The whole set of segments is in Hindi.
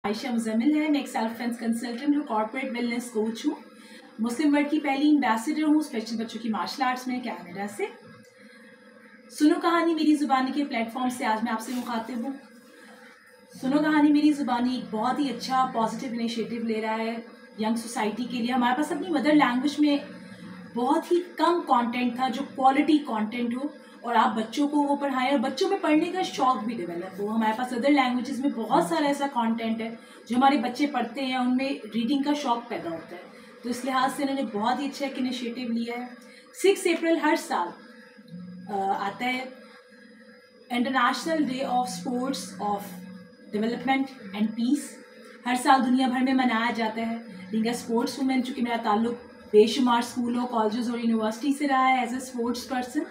आयशा मुजम्मिल है। मैं एक सेल्फ डिफेंस कंसल्टेंट और कॉर्पोरेट वेलनेस कोच हूँ। मुस्लिम वर्ल्ड की पहली एम्बेसडर हूँ स्पेशल बच्चों की मार्शल आर्ट्स में कनाडा से। सुनो कहानी मेरी ज़ुबानी के प्लेटफॉर्म से आज मैं आपसे मुखातिब हूँ। सुनो कहानी मेरी ज़ुबानी एक बहुत ही अच्छा पॉजिटिव इनिशिएटिव ले रहा है यंग सोसाइटी के लिए। हमारे पास अपनी मदर लैंग्वेज में बहुत ही कम कंटेंट था जो क्वालिटी कंटेंट हो और आप बच्चों को वो पढ़ाएं और बच्चों में पढ़ने का शौक भी डेवलप हो। हमारे पास अदर लैंग्वेजेस में बहुत सारा ऐसा कंटेंट है जो हमारे बच्चे पढ़ते हैं, उनमें रीडिंग का शौक पैदा होता है। तो इस लिहाज से इन्होंने बहुत ही अच्छा एक इनिशिएटिव लिया है। 6 अप्रैल हर साल आता है international day of sports of development and peace. हर साल दुनिया भर में मनाया जाता है। बीइंग स्पोर्ट्स वुमेन, चूँकि मेरा ताल्लुक बेशुमार स्कूलों, कॉलेजेस और यूनिवर्सिटी से रहा है एज ए स्पोर्ट्स पर्सन,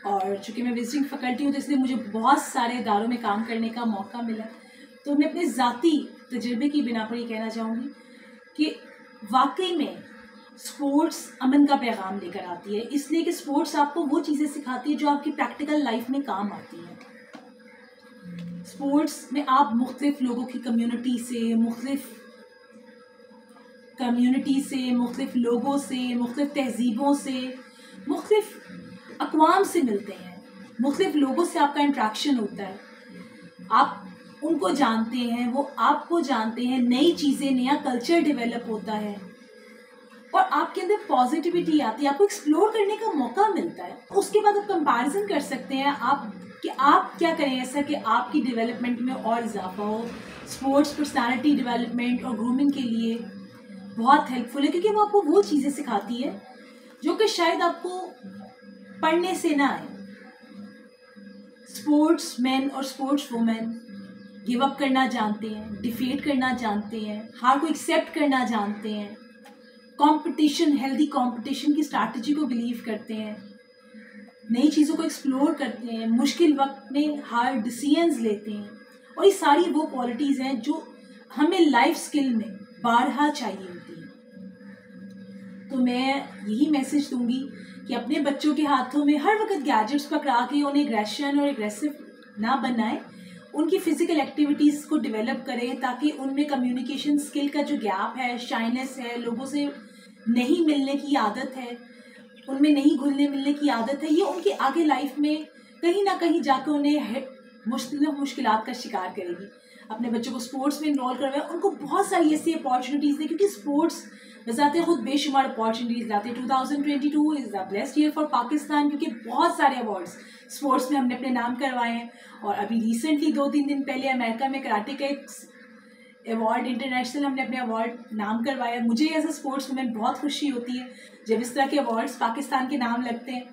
और चूँकि मैं विजिटिंग फैकल्टी हूँ तो इसलिए मुझे बहुत सारे इदारों में काम करने का मौका मिला। तो मैं अपने ज़ाती तजुर्बे की बिना पर ये कहना चाहूँगी कि वाकई में स्पोर्ट्स अमन का पैगाम लेकर आती है, इसलिए कि स्पोर्ट्स आपको वो चीज़ें सिखाती है जो आपकी प्रैक्टिकल लाइफ में काम आती हैं। स्पोर्ट्स में आप मुख्तलिफ लोगों की कम्युनिटी से, मुख्तलिफ लोगों से, मुख्तलिफ तहजीबों से, मुख्तलिफ अक़वाम से मिलते हैं। मुख्तलिफ लोगों से आपका इंट्रैक्शन होता है, आप उनको जानते हैं, वो आपको जानते हैं, नई चीज़ें, नया कल्चर डेवलप होता है और आपके अंदर पॉजिटिविटी आती है, आपको एक्सप्लोर करने का मौका मिलता है। उसके बाद आप कंपैरिजन कर सकते हैं कि आप क्या करें ऐसा कि आपकी डेवलपमेंट में और इजाफा हो। स्पोर्ट्स पर्सनालिटी डेवलपमेंट और ग्रूमिंग के लिए बहुत हेल्पफुल है, क्योंकि वो आपको वो चीज़ें सिखाती है जो कि शायद आपको पढ़ने से ना आए। स्पोर्ट्स मैन और स्पोर्ट्स वुमेन गिव अप करना जानते हैं, डिफीट करना जानते हैं, हार को एक्सेप्ट करना जानते हैं, कंपटीशन, हेल्दी कंपटीशन की स्ट्रैटेजी को बिलीव करते हैं, नई चीज़ों को एक्सप्लोर करते हैं, मुश्किल वक्त में हार्ड डिसीजंस लेते हैं। और ये सारी वो क्वालिटीज़ हैं जो हमें लाइफ स्किल में बारहा चाहिए होती हैं। तो मैं यही मैसेज दूंगी कि अपने बच्चों के हाथों में हर वक्त गैजेट्स पकड़ा के उन्हें एग्रेशन और एग्रेसिव ना बनाएं। उनकी फ़िज़िकल एक्टिविटीज़ को डेवलप करें ताकि उनमें कम्युनिकेशन स्किल का जो गैप है, शाइनेस है, लोगों से नहीं मिलने की आदत है, उनमें नहीं घुलने मिलने की आदत है, ये उनकी आगे लाइफ में कहीं ना कहीं जाकर उन्हें मुश्किलात का शिकार करेगी। अपने बच्चों को स्पोर्ट्स में इन्वॉल्व करवाएं, उनको बहुत सारी ऐसी अपॉर्चुनिटीज़ दें, क्योंकि स्पोर्ट्स बजाते खुद बेशुमार अपॉर्चुनिटीज़ लाते हैं। 2022 is the best year for Pakistan, क्योंकि बहुत सारे अवार्ड्स स्पोर्ट्स में हमने अपने नाम करवाए हैं। और अभी रिसेंटली 2-3 दिन पहले अमेरिका में कराटे का एक अवार्ड इंटरनेशनल हमने अपने अवार्ड नाम करवाया। मुझे एज ए स्पोर्ट्स वुमेन बहुत खुशी होती है जब इस तरह के अवार्ड्स पाकिस्तान के नाम लगते हैं।